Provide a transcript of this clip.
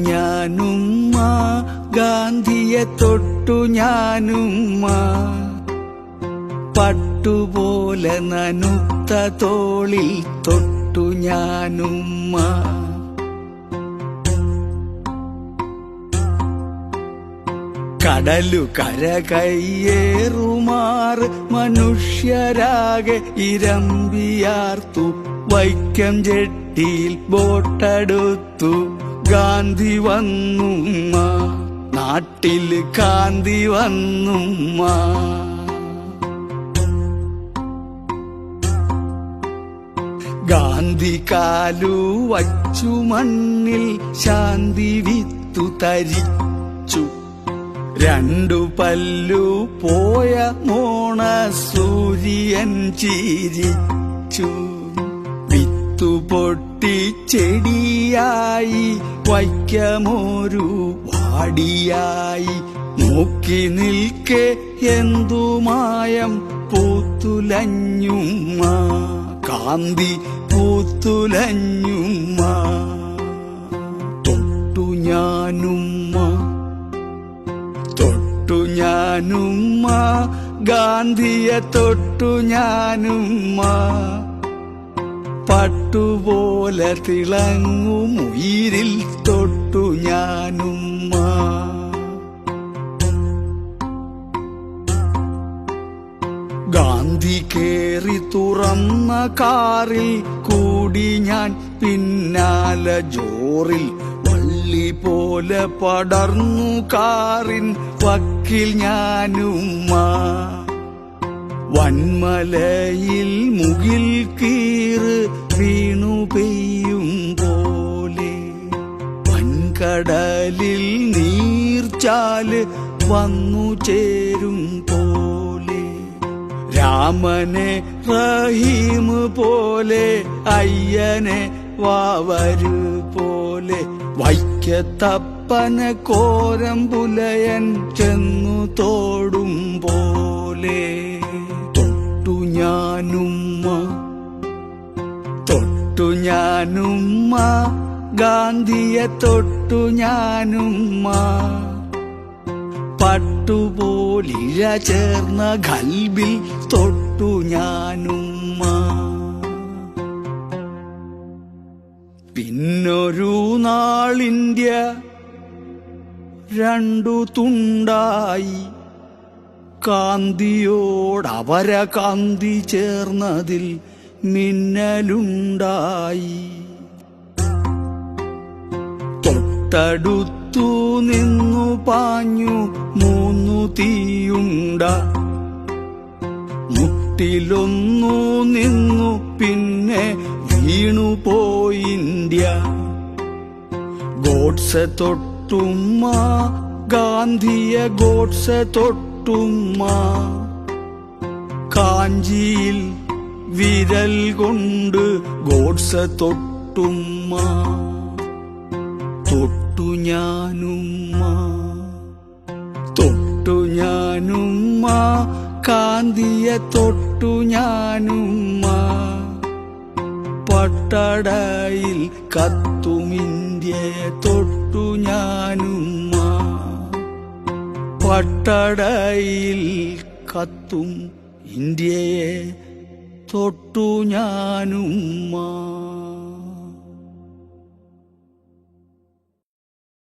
ഞാനുമ്മ ഗാന്ധിയെ തൊട്ടു ഞാനുമ്മ പട്ടുപോലെ നനുത്ത തോളിൽ തൊട്ടു ഞാനുമ്മ കടലു കര കയ്യേറുമാറ് മനുഷ്യരാകെ ഇരമ്പിയാർത്തു വൈക്കം ജെട്ടിയിൽ ബോട്ടടുത്തു ഗാന്ധി വന്നുമ്മ നാട്ടില് കാന്തി വന്നുമ്മ ഗാന്ധി കാലു വച്ചു മണ്ണിൽ ശാന്തി വിത്തു തരിച്ചു രണ്ടു പല്ലു പോയ മോണ സൂര്യൻ ചിരിച്ചു വിത്തു പൊട്ടി ചെടിയായി വൈക്കമൊരു വാടിയായി നോക്കി നിൽക്കെ എന്തു മായം പൂത്തുലഞ്ഞുമ്മ കാന്തി പൂത്തുലഞ്ഞുമ്മ തൊട്ടു ഞാനുമ്മ ഞാനുമ്മ ഗാന്ധിയെ തൊട്ടു ഞാനുമ്മ പട്ടുപോലെ തിളങ്ങും ഉയിരിൽ തൊട്ടു ഞാനുമ്മ ഗാന്ധി കേറി തുറന്ന കാറിൽ കൂടി ഞാൻ പിന്നാലെ ജോറിൽ പോലെ പടർന്നു കാറിൻ വക്കിൽ ഞാനുമ്മ വന്മലയിൽ മുകിൽ കീറ് വീണു പെയ്യും പോലെ വൻകടലിൽ നീർച്ചാല് വന്നു ചേരും പോലെ രാമനെ റഹീം പോലെ അയ്യനെ വാവരു പോലെ വൈക്കത്തപ്പനെ കോരമ്പുലയൻ ചെന്നു തോടും പോലെ തൊട്ടു ഞാനുമ്മ ഗാന്ധിയെ തൊട്ടു ഞാനുമ്മ പട്ടുപോലിഴ ചേർന്ന ഖൽബിൽ തൊട്ടു ഞാനുമ്മ പിന്നൊരു നാളിന്ത്യ രണ്ടു തുണ്ടായി കാന്തിയോടവര കാന്തി ചേർന്നതിൽ മിന്നലുണ്ടായി തൊട്ടടുത്തു നിന്നു പാഞ്ഞു മൂന്നു തീയുണ്ട മുട്ടിലൊന്നു നിന്നു പിന്നെ വീണുപോയി ഇന്ത്യ ഗോഡ്സെ തൊട്ടുമ്മ ഗാന്ധിയെ ഗോഡ്സെ തൊട്ടുമ്മ കാഞ്ചിയിൽ വിരൽ കൊണ്ട് ഗോഡ്സെ തൊട്ടുമ്മ തൊട്ടു ഞാനുമ്മ കാന്തിയെ തൊട്ടു ഞാനുമ്മ പട്ടടയിൽ കത്തും ഇന്ത്യയെ തൊട്ടു ഞാനുമ്മ പട്ടടയിൽ കത്തും ഇന്ത്യയെ തൊട്ടു ഞാനുമ്മ